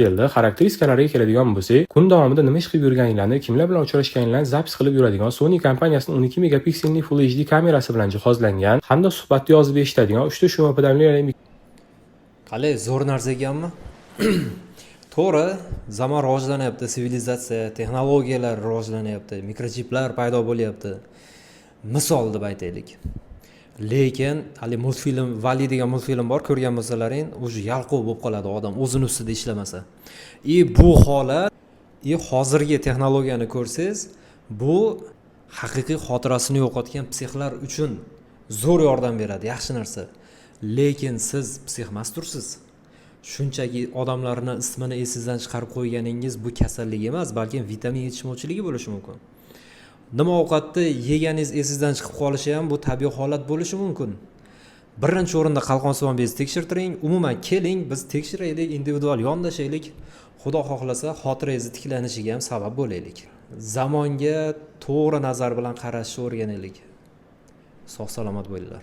keldi. Xarakteristiklarga keladigan bo'lsak, kun davomida nima ish qilib yurganinglarni, kimlar bilan uchrashganinglarni zapis qilib yuradigan Sony kompaniyasining 12 megapikselli Full HD kamerasi bilan jihozlangan hamda suhbatni yozib eshitadigan 3 ta shuma pedalli. Qalay, zo'r narsa ekanmi? To'g'ri, zamon rivojlanyapti, sivilizatsiya, texnologiyalar rivojlanyapti, mikrochiplar paydo bo'lyapti. Misol deb aytaylik. Lekin hali multfilm Vali degan multfilm bor, ko'rgan bo'lsalaring, o'sha yalqov bo'lib qoladi odam o'zini ustida ishlamasa. Bu holat, hozirgi texnologiyani ko'rsangiz, bu haqiqiy xotirasini yo'qotgan psixlar uchun zo'r yordam beradi, yaxshi narsa. Lekin siz psixmas tursiz. Shunchaki odamlarning ismini esingizdan chiqarib qo'yganingiz bu kasallik emas, balki vitamin yetishmovchiligi bo'lishi mumkin. Nima ovqatni yeganingiz esingizdan chiqib qolishi ham bu tabiiy holat bo'lishi mumkin. Birinchi o'rinda qalqonsimon bezni tekshirtiring, umuman keling biz tekshiraylik, individual yondashaylik. Xudo xohlasa xotirangizni tiklanishiga ham sabab bo'laylik. Zamonga to'g'ri nazar bilan qarashni o'rganaylik. Sog' salomat bo'linglar.